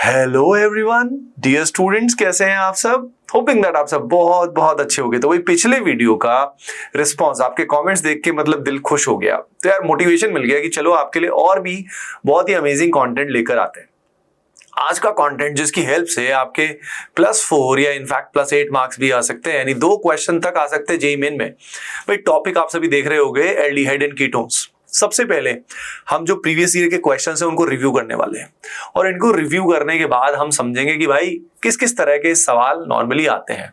Hello everyone, dear students, कैसे हैं आप सब? होपिंग दैट आप सब बहुत बहुत अच्छे होंगे। तो वही पिछले वीडियो का रिस्पांस, आपके कमेंट्स देख के मतलब दिल खुश हो गया। तो यार मोटिवेशन मिल गया कि चलो आपके लिए और भी बहुत ही अमेजिंग कंटेंट लेकर आते हैं। आज का कंटेंट जिसकी हेल्प से आपके +4 या इनफैक्ट +8 मार्क्स भी आ सकते हैं, यानी 2 क्वेश्चन तक आ सकते हैं जेईई मेन में। भाई टॉपिक आप सभी देख रहे होंगे, एल्डिहाइड एंड कीटोन्स। सबसे पहले हम जो प्रीवियस ईयर के क्वेश्चंस हैं उनको रिव्यू करने वाले हैं, और इनको रिव्यू करने के बाद हम समझेंगे कि भाई किस किस तरह के सवाल नॉर्मली आते हैं।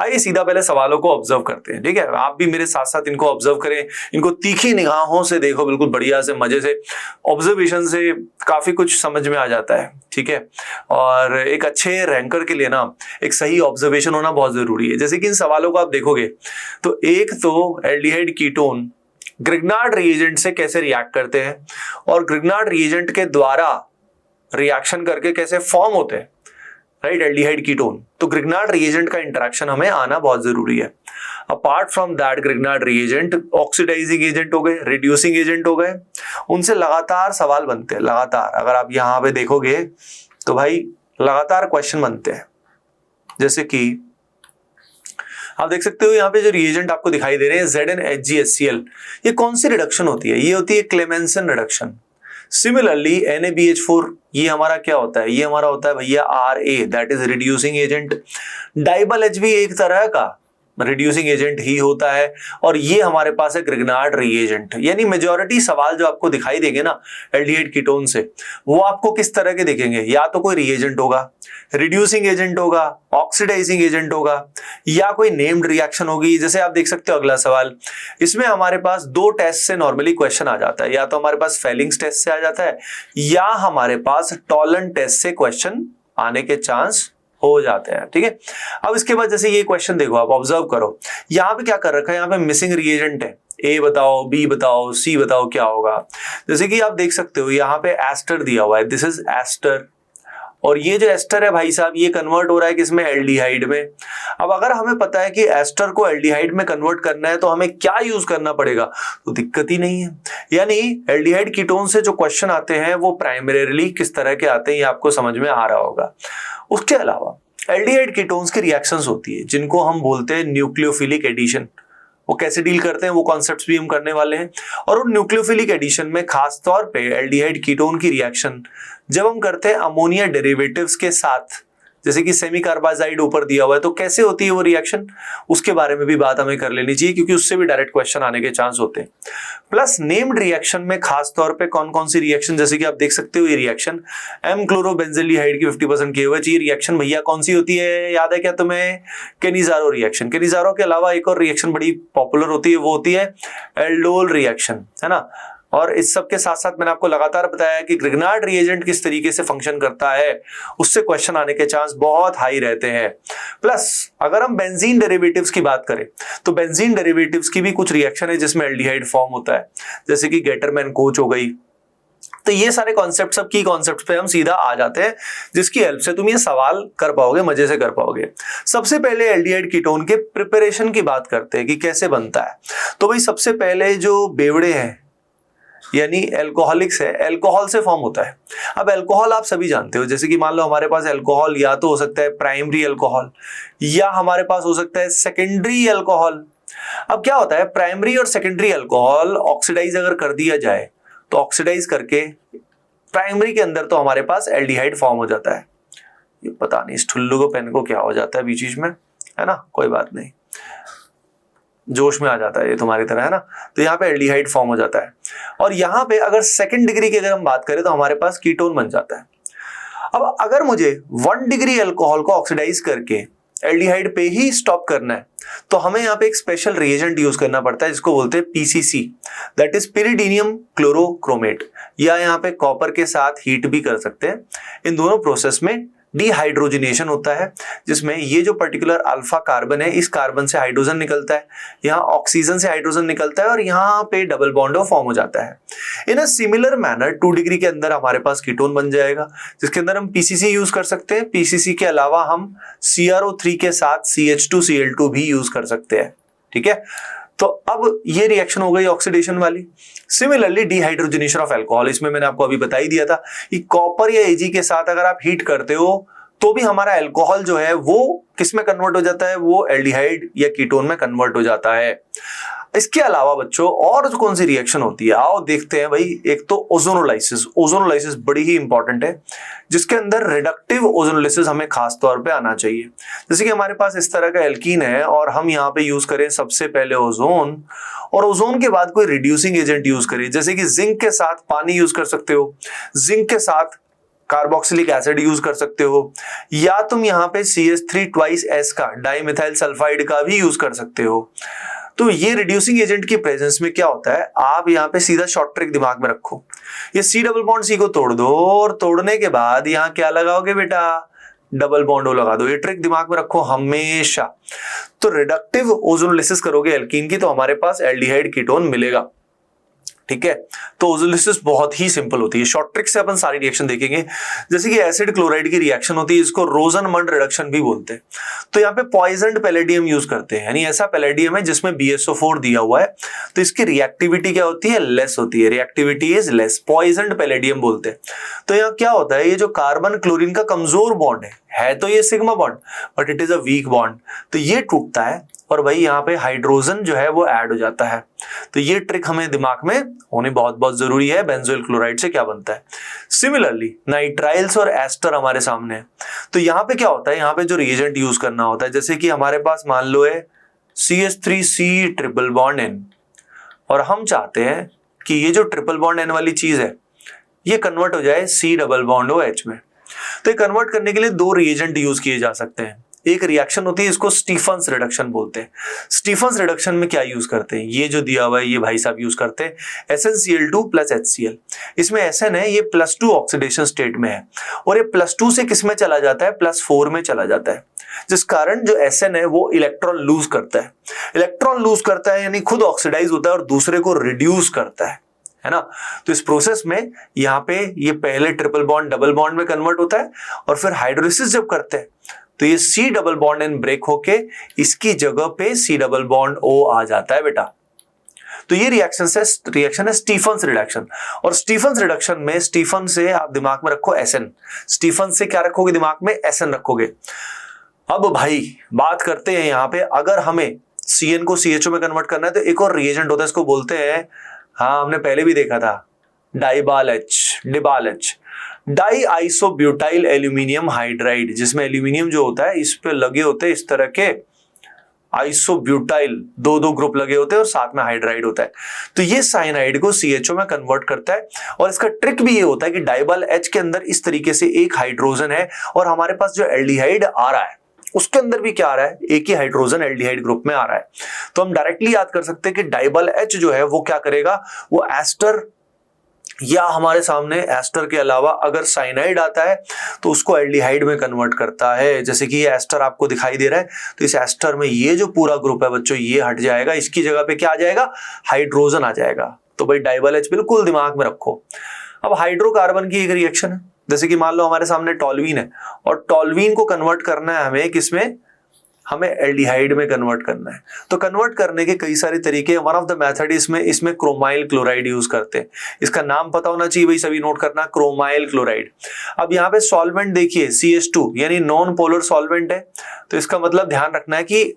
आइए सीधा पहले सवालों को ऑब्जर्व करते हैं, ठीक है? आप भी मेरे साथ साथ इनको ऑब्जर्व करें, इनको तीखी निगाहों से देखो, बिल्कुल बढ़िया से मजे से। ऑब्जर्वेशन से काफी कुछ समझ में आ जाता है, ठीक है? और एक अच्छे रैंकर के लिए ना एक सही ऑब्जर्वेशन होना बहुत जरूरी है। जैसे कि इन सवालों को आप देखोगे तो एक तो एल्डिहाइड कीटोन ग्रिग्नार्ड रिएजेंट से कैसे रिएक्ट करते हैं, और ग्रिग्नार्ड रिएजेंट के द्वारा रिएक्शन करके कैसे फॉर्म होते हैं, राइट? Aldehyde ketone. तो ग्रिग्नार्ड रिएजेंट का इंटरेक्शन हमें आना बहुत जरूरी है। Apart from that, Grignard reagent oxidizing agent हो गए, रिड्यूसिंग एजेंट हो गए, उनसे लगातार सवाल बनते हैं। लगातार अगर आप यहां पे देखोगे तो भाई लगातार क्वेश्चन बनते हैं। जैसे कि आप देख सकते हो यहाँ पे जो रिएजेंट आपको दिखाई दे रहे हैं ZnHgHCl, ये कौन सी रिडक्शन होती है? ये होती है क्लेमेंसन रिडक्शन। सिमिलरली NaBH4, ये हमारा क्या होता है? ये हमारा होता है भैया Ra, that is reducing agent. DIBAL H भी एक तरह का रिड्यूसिंग एजेंट ही होता है, और ये हमारे पास है ग्रिग्नार्ड रिएजेंट। यानी मेजॉरिटी सवाल जो आपको दिखाई देंगे ना एल्डिहाइड कीटोन से, वो आपको किस तरह के दिखेंगे? या तो कोई रिएजेंट होगा, रिड्यूसिंग एजेंट होगा, ऑक्सीडाइजिंग एजेंट होगा, या कोई नेम्ड रिएक्शन होगी। जैसे आप देख सकते हो अगला सवाल, इसमें हमारे पास 2 टेस्ट से नॉर्मली क्वेश्चन आ जाता है। या तो हमारे पास फेलिंग्स टेस्ट से आ जाता है, या हमारे पास टॉलन टेस्ट से क्वेश्चन आने के चांस हो जाते हैं, ठीक है? अब इसके बाद जैसे ये क्वेश्चन देखो, आप ऑब्जर्व करो, यहाँ पे क्या कर रखा है? यहाँ पे मिसिंग रिएजेंट है। ए बताओ, बी बताओ, सी बताओ क्या होगा। जैसे कि आप देख सकते हो यहाँ पे एस्टर दिया हुआ है, दिस इज एस्टर, और ये जो एस्टर है भाई साहब, ये कन्वर्ट हो रहा है किसमें? एल्डिहाइड में। अब अगर हमें पता है कि एस्टर को एल्डिहाइड में कन्वर्ट करना है तो हमें क्या यूज करना पड़ेगा? तो दिक्कत ही नहीं है। यानी एल्डिहाइड कीटोन से जो क्वेश्चन आते हैं वो प्राइमरीली किस तरह के आते हैं, ये आपको समझ में आ रहा होगा। उसके अलावा एल्डिहाइड कीटोन्स की रिएक्शंस होती है जिनको हम बोलते हैं न्यूक्लियोफिलिक एडिशन। वो कैसे डील करते हैं वो कॉन्सेप्ट्स भी हम करने वाले हैं। और उन न्यूक्लियोफिलिक एडिशन में खास तौर पे एल्डिहाइड कीटोन की रिएक्शन जब हम करते हैं अमोनिया डेरिवेटिव्स के साथ, जैसे कि सेमी कार्बाजाइड ऊपर दिया हुआ है, तो कैसे होती है वो रिएक्शन, उसके बारे में भी बात हमें कर लेनी चाहिए, क्योंकि उससे भी डायरेक्ट क्वेश्चन आने के चांस होते हैं। प्लस नेम्ड रिएक्शन में खास तौर पे कौन कौन सी रिएक्शन, जैसे कि आप देख सकते हो ये रिएक्शन M क्लोरोबेंजील्डिहाइड की 50% KOH, ये रिएक्शन भैया कौन सी होती है? याद है क्या तुम्हें? Cannizzaro reaction. केनिजारो के अलावा एक और रिएक्शन बड़ी पॉपुलर होती है, वो होती है एल्डोल रिएक्शन, है ना? और इस सब के साथ साथ मैंने आपको लगातार बताया कि ग्रिग्नार्ड रिएजेंट किस तरीके से फंक्शन करता है, उससे क्वेश्चन आने के चांस बहुत हाई रहते हैं। प्लस अगर हम बेंजीन डेरिवेटिव्स की बात करें तो बेंजीन डेरिवेटिव्स की भी कुछ रिएक्शन है जिसमें एल्डिहाइड फॉर्म होता है, जैसे कि गेटरमैन कोच हो गई। तो ये सारे कॉन्सेप्ट, सब की कॉन्सेप्ट पे हम सीधा आ जाते हैं, जिसकी हेल्प से तुम ये सवाल कर पाओगे, मजे से कर पाओगे। सबसे पहले एल्डिहाइड कीटोन के प्रिपरेशन की बात करते हैं कि कैसे बनता है। तो भाई सबसे पहले जो बेवड़े हैं यानी एल्कोहलिक्स है, एल्कोहल से फॉर्म होता है। अब एल्कोहल आप सभी जानते हो, जैसे कि मान लो हमारे पास एल्कोहल या तो हो सकता है प्राइमरी एल्कोहल, या हमारे पास हो सकता है सेकेंडरी एल्कोहल। अब क्या होता है, प्राइमरी और सेकेंडरी एल्कोहल ऑक्सीडाइज अगर कर दिया जाए तो ऑक्सीडाइज करके प्राइमरी के अंदर तो हमारे पास एल्डिहाइड फॉर्म हो जाता है। ये पता नहीं इस ठुल्लू को पेन को क्या हो जाता है बीच बीच में, है ना? कोई बात नहीं, जोश में आ जाता है ये तुम्हारी तरह, है ना? तो यहाँ पे एल्डिहाइड फॉर्म हो जाता है, और यहाँ पे अगर सेकंड डिग्री की अगर हम बात करें तो हमारे पास कीटोन बन जाता है। अब अगर मुझे 1 डिग्री अल्कोहल को ऑक्सीडाइज करके एल्डिहाइड पे ही स्टॉप करना है तो हमें यहाँ पे एक स्पेशल रिएजेंट यूज करना पड़ता है जिसको बोलते हैं PCC, दैट इज पिरिडीनियम क्लोरोक्रोमेट, या यहाँ पे कॉपर के साथ हीट भी कर सकते हैं। इन दोनों प्रोसेस में डिहाइड्रोजनेशन होता है, जिसमें ये जो पर्टिकुलर अल्फा कार्बन है, इस कार्बन से हाइड्रोजन निकलता है, यहाँ ऑक्सीजन से हाइड्रोजन निकलता है, और यहाँ पे डबल बॉन्ड फॉर्म हो जाता है। इन अ सिमिलर मैनर 2 डिग्री के अंदर हमारे पास कीटोन बन जाएगा, जिसके अंदर हम PCC यूज कर सकते हैं। PCC के अलावा हम CrO3 के साथ CH2Cl2 भी यूज कर सकते हैं, ठीक है? तो अब ये रिएक्शन हो गई ऑक्सीडेशन वाली। सिमिलरली डिहाइड्रोजनेशन ऑफ अल्कोहल, इसमें मैंने आपको अभी बता ही दिया था कि कॉपर या एजी के साथ अगर आप हीट करते हो तो भी हमारा अल्कोहल जो है वो किस में कन्वर्ट हो जाता है, वो एल्डिहाइड या कीटोन में कन्वर्ट हो जाता है। इसके अलावा बच्चों और कौन सी रिएक्शन होती है, आओ देखते हैं भाई। एक तो ओजोनोलाइसिस, ओजोनोलाइसिस बड़ी ही इंपॉर्टेंट है, जिसके अंदर रिडक्टिव ओजोनोलाइसिस हमें खास तौर पे आना चाहिए। जैसे कि हमारे पास इस तरह का एल्कीन है और हम यहाँ पे यूज करें सबसे पहले ओजोन, और ओजोन के बाद कोई रिड्यूसिंग एजेंट यूज करें, जैसे कि जिंक के साथ पानी यूज कर सकते हो, जिंक के साथ कार्बोक्सिलिक एसिड यूज कर सकते हो, या तुम यहाँ पे CH3 ट्वाइस S का डाइमिथाइल सल्फाइड का भी यूज कर सकते हो। तो ये रिड्यूसिंग एजेंट की प्रेजेंस में क्या होता है, आप यहाँ पे सीधा शॉर्ट ट्रिक दिमाग में रखो, ये C डबल बॉन्ड C को तोड़ दो और तोड़ने के बाद यहाँ क्या लगाओगे बेटा, डबल बॉन्ड O लगा दो। ये ट्रिक दिमाग में रखो हमेशा। तो रिडक्टिव ओजोनोलाइसिस करोगे एल्कीन की तो हमारे पास एल्डिहाइड कीटोन मिलेगा, ठीक है। तो ओजोनोलाइसिस बहुत ही सिंपल होती है, शॉर्ट ट्रिक से अपन सारी रिएक्शन देखेंगे। जैसे कि एसिड क्लोराइड की रिएक्शन होती है, इसको रोजनमंड रिडक्शन भी बोलते हैं। तो यहाँ पे पॉइजन्ड पैलेडियम यूज करते हैं, यानी ऐसा पैलेडियम है जिसमें BSO4 दिया हुआ है, तो इसकी रिएक्टिविटी क्या होती है, लेस होती है, रिएक्टिविटी इज लेस, पॉइजन्ड पैलेडियम बोलते हैं। तो यहाँ क्या होता है, ये जो कार्बन क्लोरीन का कमजोर बॉन्ड है तो ये sigma bond, but it is a weak bond, तो ये टूटता है और भाई यहाँ पे हाइड्रोजन जो है वो ऐड हो जाता है। तो ये ट्रिक हमें दिमाग में होनी बहुत बहुत जरूरी है, बेंजोइल क्लोराइड से क्या बनता है। सिमिलरली नाइट्राइल्स और एस्टर हमारे सामने है, तो यहाँ पे क्या होता है, यहाँ पे जो रिएजेंट यूज करना होता है, जैसे कि हमारे पास मान लो है CH3C ट्रिपल बॉन्ड N, और हम चाहते हैं कि ये जो ट्रिपल बॉन्ड N वाली चीज है ये कन्वर्ट हो जाए C डबल बॉन्ड OH में। तो ये कन्वर्ट करने के लिए दो रिएजेंट यूज किए जा सकते हैं। एक रिएक्शन होती है, इसको स्टीफन्स रिडक्शन बोलते हैं। स्टीफन्स रिडक्शन में क्या यूज करते हैं, ये जो दिया हुआ है ये भाई साहब यूज करते हैं SnCl2 प्लस HCl। इसमें Sn है, ये +2 ऑक्सीडेशन स्टेट में है, और ये +2 से किस में चला जाता है, +4 में चला जाता है, जिस कारण जो Sn है वो इलेक्ट्रॉन लूज करता है। इलेक्ट्रॉन लूज करता है यानी खुद ऑक्सीडाइज होता है और दूसरे को रिड्यूस करता है ना। तो इस प्रोसेस में यहाँ पे ये पहले ट्रिपल बॉन्ड डबल बॉन्ड में कन्वर्ट होता है, और फिर हाइड्रोलिसिस जब करते हैं तो ये C double bond N break होके इसकी जगह पे C डबल बॉन्ड O आ जाता है बेटा। तो ये रिएक्शन है स्टीफन्स रिडक्शन। और स्टीफन्स रिडक्शन में स्टीफन से आप दिमाग में रखो SN, स्टीफन से क्या रखोगे दिमाग में, SN रखोगे। अब भाई बात करते हैं यहाँ पे, अगर हमें CN को CHO में कन्वर्ट करना है तो एक और रिएजेंट होता है, इसको बोलते हैं, हाँ हमने पहले भी देखा था, डिबाल H, die isobutyl aluminium hydride, जिसमें एल्यूमिनियम जो होता है इस पे लगे होते हैं इस तरह के आइसोब्यूटाइल, दो ग्रुप लगे होते हैं और साथ में हाइड्राइड होता है। तो ये साइनाइड को CHO में कन्वर्ट करता है, और इसका ट्रिक भी ये होता है कि डाइबाल H के अंदर इस तरीके से एक हाइड्रोजन है, और हमारे पास जो एल्डिहाइड आ रहा है उसके अंदर भी क्या आ रहा है, एक ही हाइड्रोजन एल्डिहाइड ग्रुप में आ रहा है। तो हम डायरेक्टली याद कर सकते हैं कि डाइबाल H जो है वो क्या करेगा, वो एस्टर, या हमारे सामने एस्टर के अलावा अगर साइनाइड आता है तो उसको एल्डिहाइड में कन्वर्ट करता है। जैसे कि ये एस्टर आपको दिखाई दे रहा है, तो इस एस्टर में ये जो पूरा ग्रुप है बच्चों ये हट जाएगा, इसकी जगह पे क्या आ जाएगा, हाइड्रोजन आ जाएगा। तो भाई डाइबाल H बिल्कुल दिमाग में रखो। अब हाइड्रोकार्बन की एक रिएक्शन है, जैसे कि मान लो हमारे सामने टॉल्वीन है, और टॉल्वीन को कन्वर्ट करना है हमें किसमें, हमें एल्डिहाइड में कन्वर्ट करना है। तो कन्वर्ट करने के कई सारे तरीके, वन ऑफ द मेथड इसमें क्रोमाइल क्लोराइड यूज करते हैं। इसका नाम पता होना चाहिए भाई, सभी नोट करना, क्रोमाइल क्लोराइड। अब यहाँ पे सॉल्वेंट देखिए CH2 यानी नॉन पोलर सॉल्वेंट है, तो इसका मतलब ध्यान रखना है कि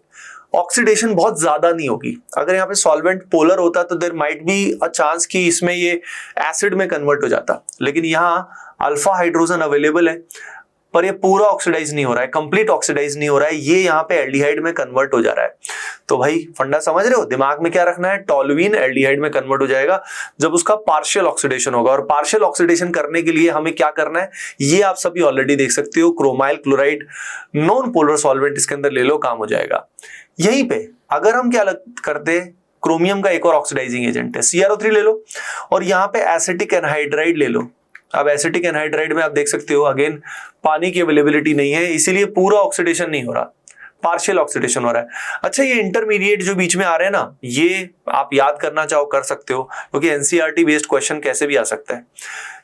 ऑक्सीडेशन बहुत ज्यादा नहीं होगी। अगर यहाँ पे सॉल्वेंट पोलर होता तो there might be a chance कि इसमें ये एसिड में कन्वर्ट हो जाता, लेकिन यहाँ अल्फा हाइड्रोजन अवेलेबल है पर ये पूरा ऑक्सीडाइज नहीं हो रहा है, कंप्लीट ऑक्सीडाइज नहीं हो रहा है, ये यहाँ पे एल्डिहाइड में कन्वर्ट हो जा रहा है। तो भाई फंडा समझ रहे हो, दिमाग में क्या रखना है, टॉल्वीन एल्डिहाइड में कन्वर्ट हो जाएगा जब उसका पार्शियल ऑक्सीडेशन होगा, और पार्शियल ऑक्सीडेशन करने के लिए हमें क्या करना है ये आप सभी ऑलरेडी देख सकते हो, chromyl chloride non polar solvent इसके अंदर ले लो, काम हो जाएगा। यहीं पे अगर हम क्या करते हैं, क्रोमियम का एक और ऑक्सीडाइजिंग एजेंट है CrO3 ले लो, और यहाँ पे एसिटिक एनहाइड्राइड ले लो। अब एसिटिक एनहाइड्राइड में आप देख सकते हो अगेन पानी की अवेलेबिलिटी नहीं है, इसीलिए पूरा ऑक्सीडेशन नहीं हो रहा, पार्शियल ऑक्सीडेशन हो रहा है। अच्छा ये इंटरमीडिएट जो बीच में आ रहे हैं ना, ये आप याद करना चाहो कर सकते हो, क्योंकि NCERT बेस्ड क्वेश्चन कैसे भी आ सकता है।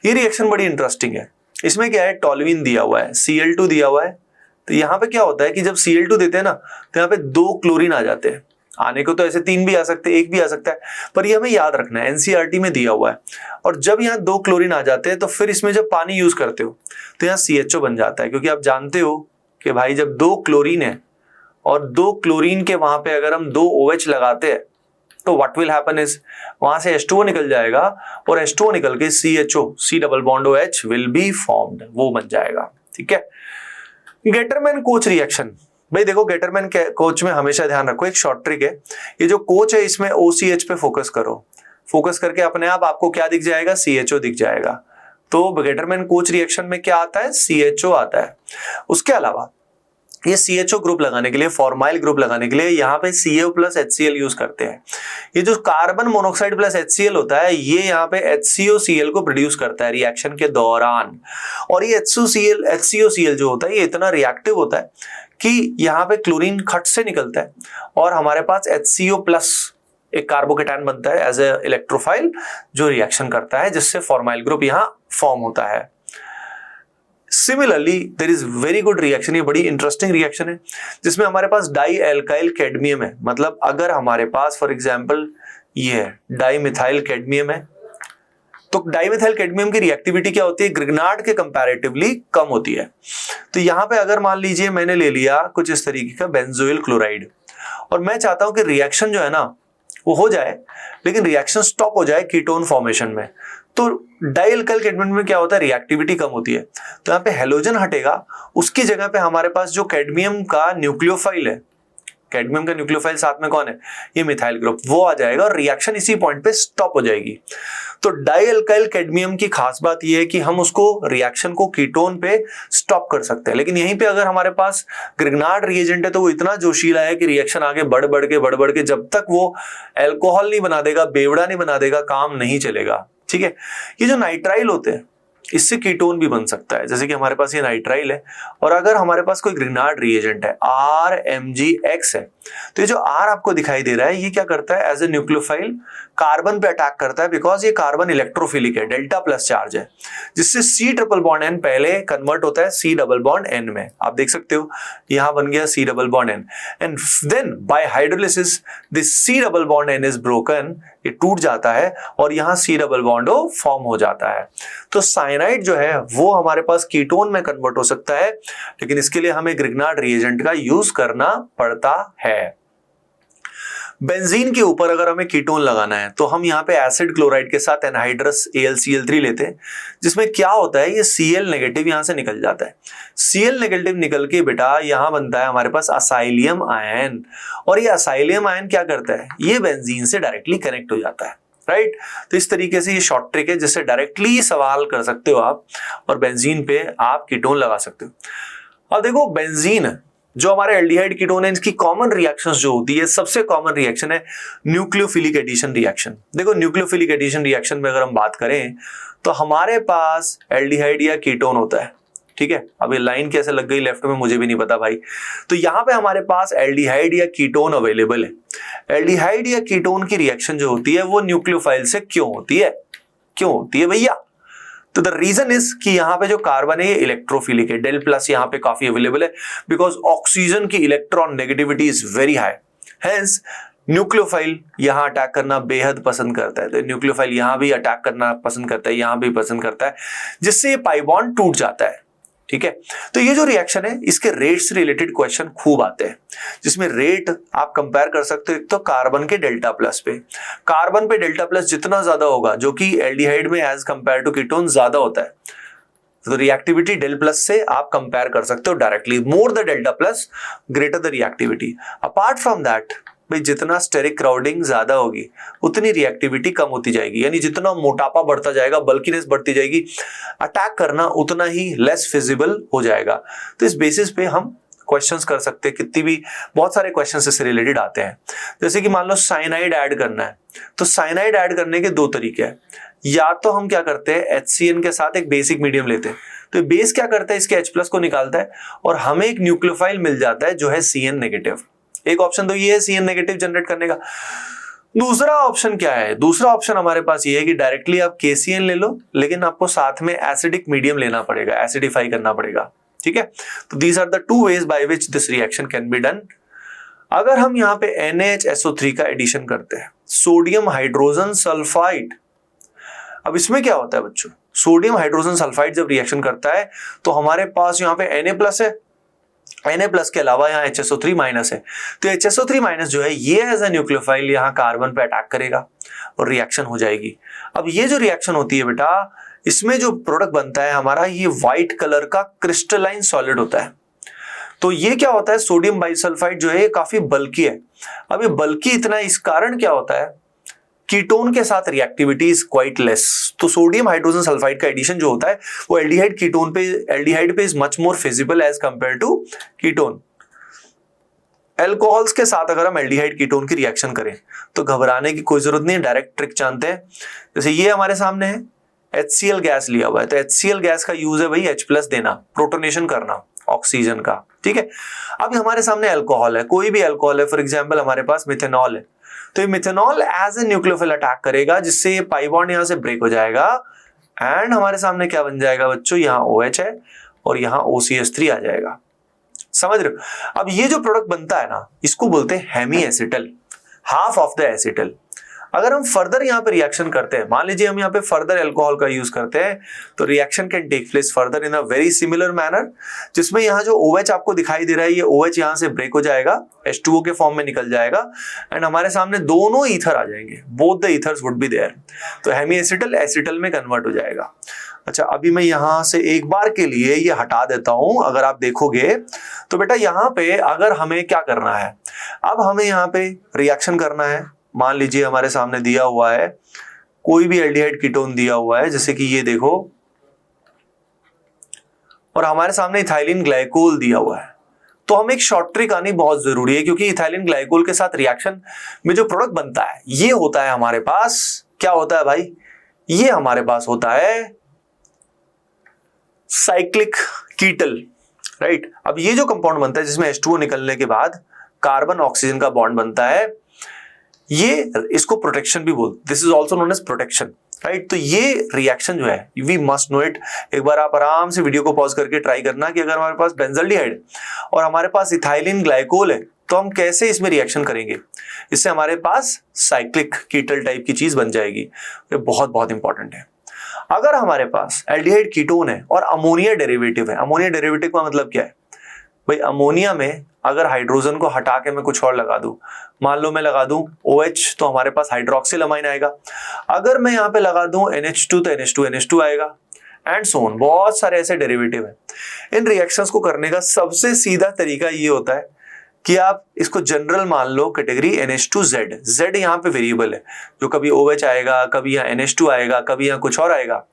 ये रिएक्शन बड़ी इंटरेस्टिंग है। इसमें क्या है, टॉल्वीन दिया हुआ है, Cl2 दिया हुआ है, तो यहाँ पे क्या होता है कि जब Cl2 देते हैं ना तो यहाँ पे 2 क्लोरीन आ जाते हैं, आने को तो ऐसे 3 भी आ सकते हैं, 1 भी आ सकता है, पर ये हमें याद रखना है, एनसीईआरटी में दिया हुआ है। और जब यहाँ 2 क्लोरीन आ जाते हैं तो फिर इसमें जब पानी यूज करते हो तो यहाँ CHO बन जाता है, क्योंकि आप जानते हो कि भाई जब 2 क्लोरीन है और 2 क्लोरीन के वहां पे अगर हम 2 OH लगाते हैं तो व्हाट विल हैपन इज वहां से H2O निकल जाएगा और H2O निकल के CHO C double bond OH will be formed, वो बन जाएगा। ठीक है, गेटरमैन कोच रिएक्शन, भाई देखो गेटरमैन कोच में हमेशा ध्यान रखो, एक शॉर्ट ट्रिक है, ये जो कोच है इसमें OCH पे फोकस करो, फोकस करके अपने आप आपको क्या दिख जाएगा, CHO दिख जाएगा। तो गेटरमैन कोच रिएक्शन में क्या आता है, CHO आता है। उसके अलावा ये CHO ग्रुप लगाने के लिए, फॉर्माइल ग्रुप लगाने के लिए यहाँ पे CaO प्लस HCl यूज करते हैं। ये जो कार्बन मोनोक्साइड प्लस HCl होता है ये यहाँ पे HCOCl को प्रोड्यूस करता है रिएक्शन के दौरान। और ये HCOCl जो होता है ये इतना रिएक्टिव होता है कि यहाँ पे क्लोरीन खट से निकलता है और हमारे पास HCO प्लस एक कार्बोकेटायन बनता है एज ए इलेक्ट्रोफाइल जो रिएक्शन करता है, जिससे फॉर्माइल ग्रुप यहाँ फॉर्म होता है। Similarly there is very good reaction, ये बड़ी इंटरेस्टिंग रिएक्शन है जिसमें हमारे पास डाई एल्काइल कैडमियम है। मतलब अगर हमारे पास फॉर एग्जांपल ये डाई मिथाइल कैडमियम है तो डाई मिथाइल कैडमियम की रिएक्टिविटी क्या होती है, ग्रिग्नार्ड के कंपैरेटिवली कम होती है। तो यहां पे अगर मान लीजिए मैंने ले लिया कुछ इस तरीके का बेंजोइल क्लोराइड और मैं चाहता हूं कि रिएक्शन जो है ना वो हो जाए लेकिन रिएक्शन स्टॉप हो जाए कीटोन फॉर्मेशन में, तो डाई एल्काइल कैडमियम में क्या होता है, रिएक्टिविटी कम होती है। तो यहाँ पे हेलोजन हटेगा, उसकी जगह पे हमारे पास जो कैडमियम का न्यूक्लियोफाइल है, कैडमियम का न्यूक्लियोफाइल साथ में कौन है, ये मिथाइल ग्रुप, वो आ जाएगा और रिएक्शन इसी पॉइंट पे स्टॉप हो जाएगी। तो डाई एल्काइल कैडमियम की खास बात ये है कि हम उसको रिएक्शन को कीटोन पे स्टॉप कर सकते हैं, लेकिन यहीं पे अगर हमारे पास ग्रिग्नार्ड रिएजेंट है तो वो इतना जोशीला है कि रिएक्शन आगे बढ़ बढ़ के जब तक वो एल्कोहल नहीं बना देगा, बेवड़ा नहीं बना देगा, काम नहीं चलेगा। ठीक है, ये जो नाइट्राइल होते हैं इससे कीटोन भी बन सकता है, जैसे कि हमारे पास ये नाइट्राइल है और अगर हमारे पास कोई ग्रिग्नार्ड रिएजेंट है RMgX है तो ये जो R आपको दिखाई दे रहा है ये क्या करता है, एज ए न्यूक्लियोफाइल कार्बन पे अटैक करता है, बिकॉज ये कार्बन इलेक्ट्रोफिलिक है, डेल्टा प्लस चार्ज है, जिससे C ट्रिपल बॉन्ड N पहले कन्वर्ट होता है C डबल बॉन्ड N में। आप देख सकते हो यहां बन गया C double bond N and then by hydrolysis this C double bond N is broken, ये टूट जाता है और यहां C double bond O form हो जाता है। तो साइनाइड जो है वो हमारे पास कीटोन में कन्वर्ट हो सकता है, लेकिन इसके लिए हमें ग्रिग्नार्ड रिएजेंट का यूज करना पड़ता है। बेंजीन के ऊपर अगर हमें कीटोन लगाना है तो हम यहाँ पे एसिड क्लोराइड के साथ एनहाइड्रस AlCl3 लेते हैं, जिसमें क्या होता है ये Cl नेगेटिव यहां से निकल जाता है। Cl नेगेटिव निकल के बेटा यहां बनता है हमारे पास असाइलियम आयन, और ये असाइलियम आयन क्या करता है, ये बेंजीन से डायरेक्टली कनेक्ट हो जाता है। राइट, तो इस तरीके से ये शॉर्ट ट्रिक है जिससे डायरेक्टली सवाल कर सकते हो आप और बेंजीन पे आप कीटोन लगा सकते हो। अब देखो बेंजीन जो हमारे एल्डिहाइड कीटोन है इसकी कॉमन रिएक्शंस जो होती है, सबसे कॉमन रिएक्शन है न्यूक्लियोफिलिक एडिशन रिएक्शन। देखो न्यूक्लियोफिलिक एडिशन रिएक्शन में अगर हम बात करें तो हमारे पास एल्डिहाइड या कीटोन होता है। ठीक है, अब ये लाइन कैसे लग गई लेफ्ट में मुझे भी नहीं पता भाई। तो यहां पे हमारे पास एल्डिहाइड या कीटोन अवेलेबल है। एल्डिहाइड या कीटोन की रिएक्शन जो होती है वो न्यूक्लियोफाइल से क्यों होती है, क्यों होती है भैया? तो द रीजन इज कि यहाँ पे जो कार्बन है ये इलेक्ट्रोफिलिक है, डेल प्लस यहाँ पे काफी अवेलेबल है, बिकॉज ऑक्सीजन की electron negativity is very high, hence nucleophile यहां अटैक करना बेहद पसंद करता है। तो न्यूक्लियोफाइल यहां भी अटैक करना पसंद करता है, यहां भी पसंद करता है, जिससे ये पाई बॉन्ड टूट जाता है। ठीक है, तो ये जो रिएक्शन है इसके रेट से रिलेटेड क्वेश्चन खूब आते हैं, जिसमें रेट आप कंपेयर कर सकते हो एक तो कार्बन के डेल्टा प्लस पे। कार्बन पे डेल्टा प्लस जितना ज्यादा होगा, जो कि एल्डिहाइड में एज कंपेयर टू कीटोन ज्यादा होता है, तो रिएक्टिविटी डेल प्लस से आप कंपेयर कर सकते हो directly. More the delta plus greater the reactivity. Apart from that भाई जितना स्टेरिक क्राउडिंग ज्यादा होगी उतनी रिएक्टिविटी कम होती जाएगी, यानी जितना मोटापा बढ़ता जाएगा, बल्कीनेस बढ़ती जाएगी, अटैक करना उतना ही लेस फिजिबल हो जाएगा। तो इस बेसिस पे हम क्वेश्चंस कर सकते हैं, कितनी भी बहुत सारे क्वेश्चंस इससे रिलेटेड आते हैं। जैसे कि मान लो साइनाइड ऐड करना है, तो साइनाइड ऐड करने के 2 तरीके हैं। या तो हम क्या करते हैं HCN के साथ एक बेसिक मीडियम लेते हैं, तो बेस क्या करता है इसके H+ को निकालता है और हमें एक न्यूक्लियोफाइल मिल जाता है जो है CN नेगेटिव। एक ऑप्शन तो ये है CN नेगेटिव जनरेट करने का। दूसरा ऑप्शन क्या है, दूसरा ऑप्शन हमारे पास ये है कि डायरेक्टली आप KCN ले लो, लेकिन आपको साथ में एसिडिक मीडियम लेना पड़ेगा, एसिडिफाई करना पड़ेगा। ठीक है, तो these are the 2 ways by which this reaction can be done. अगर हम यहाँ पे NaHSO3 का एडिशन करते हैं, सोडियम हाइड्रोजन सल्फाइड, अब इसमें क्या होता है बच्चों, सोडियम हाइड्रोजन सल्फाइड जब रिएक्शन करता है तो हमारे पास यहाँ पे Na+ है, Na+ के अलावा यहाँ HSO3- है, तो HSO3- जो है ये एज ए न्यूक्लियोफाइल यहाँ कार्बन पे अटैक करेगा और रिएक्शन हो जाएगी। अब ये जो रिएक्शन होती है बेटा, इसमें जो प्रोडक्ट बनता है हमारा, ये व्हाइट कलर का क्रिस्टलाइन सॉलिड होता है। तो ये क्या होता है, सोडियम बाइसल्फाइड जो है ये काफी बल्की है। अब ये बल्की इतना, इस कारण क्या होता है, कीटोन के साथ रिएक्टिविटी इज क्वाइट लेस। तो सोडियम हाइड्रोजन सल्फाइड का एडिशन जो होता है वो एल्डिहाइड कीटोन पे, एल्डिहाइड पे is much more feasible as compare to ketone. Alcohols के साथ अगर हम एल्डिहाइड कीटोन की रिएक्शन करें तो घबराने की कोई जरूरत नहीं है, डायरेक्ट ट्रिक जानते हैं। जैसे ये हमारे सामने है, HCl गैस लिया हुआ है, तो HCl गैस का यूज है भाई H+ देना, प्रोटोनेशन करना ऑक्सीजन का, ठीक है। अब हमारे सामने अल्कोहल है, कोई भी अल्कोहल है, फॉर एग्जांपल हमारे पास मिथेनॉल है, तो ये मिथेनॉल एज ए न्यूक्लियोफिल अटैक करेगा, जिससे ये पाई बॉन्ड यहां से ब्रेक हो जाएगा एंड हमारे सामने क्या बन जाएगा बच्चों, यहाँ OH है और यहाँ OCH3 आ जाएगा। समझ रहे हो? अब ये जो प्रोडक्ट बनता है ना, इसको बोलते हैं hemi acetal, half of the acetal. अगर हम फर्दर यहाँ पे रिएक्शन करते हैं, मान लीजिए हम यहाँ पे फर्दर अल्कोहल का यूज करते हैं, तो reaction can take place further in a very similar manner, जिसमें यहाँ जो OH आपको दिखाई दे रहा है, ये OH यहाँ से ब्रेक हो जाएगा, H2O के फॉर्म में निकल जाएगा एंड हमारे सामने दोनों ईथर आ जाएंगे, both the ethers would be there, तो हेमी एसिटल एसिटल में कन्वर्ट हो जाएगा। अच्छा, अभी मैं यहाँ से एक बार के लिए ये हटा देता हूं। अगर आप देखोगे तो बेटा यहाँ पे अगर हमें क्या करना है, अब हमें यहाँ पे रिएक्शन करना है। मान लीजिए हमारे सामने दिया हुआ है कोई भी एल्डिहाइड कीटोन दिया हुआ है, जैसे कि ये देखो, और हमारे सामने इथाइलिन ग्लाइकोल दिया हुआ है, तो हमें एक शॉर्ट ट्रिक आनी बहुत जरूरी है, क्योंकि इथाइलिन ग्लाइकोल के साथ रिएक्शन में जो प्रोडक्ट बनता है ये होता है हमारे पास, क्या होता है भाई, ये हमारे पास होता है साइक्लिक कीटल, राइट। अब ये जो कंपाउंड बनता है जिसमें H2O निकलने के बाद कार्बन ऑक्सीजन का बॉन्ड बनता है, ये इसको प्रोटेक्शन भी बोलते, this is also known as protection, right. तो ये रिएक्शन जो है वी मस्ट नो इट। एक बार आप आराम से वीडियो को पॉज करके ट्राई करना कि अगर हमारे पास बेंजल्डिहाइड और हमारे पास इथाइलिन ग्लाइकोल है तो हम कैसे इसमें रिएक्शन करेंगे, इससे हमारे पास साइक्लिक कीटल टाइप की चीज बन जाएगी। ये बहुत बहुत इंपॉर्टेंट है। अगर हमारे पास एल्डिहाइड कीटोन है और अमोनिया डेरिवेटिव है, अमोनिया डेरिवेटिव का मतलब क्या है भाई, अमोनिया में अगर हाइड्रोजन को हटा के मैं कुछ और लगा दूं, मान लो मैं लगा दूं OH, तो हमारे पास हाइड्रोक्सिल अमाइन आएगा। अगर मैं यहाँ पे लगा दूं NH2 तो NH2 आएगा एंड सो ऑन, बहुत सारे ऐसे डेरिवेटिव हैं। इन रिएक्शंस को करने का सबसे सीधा तरीका ये होता है कि आप इसको जनरल मान लो कैटेगरी NH2Z, Z यहाँ पे वेरिएबल है, जो कभी OH आएगा, कभी यहाँ NH2 आएगा, कभी यहाँ कुछ और आएगा।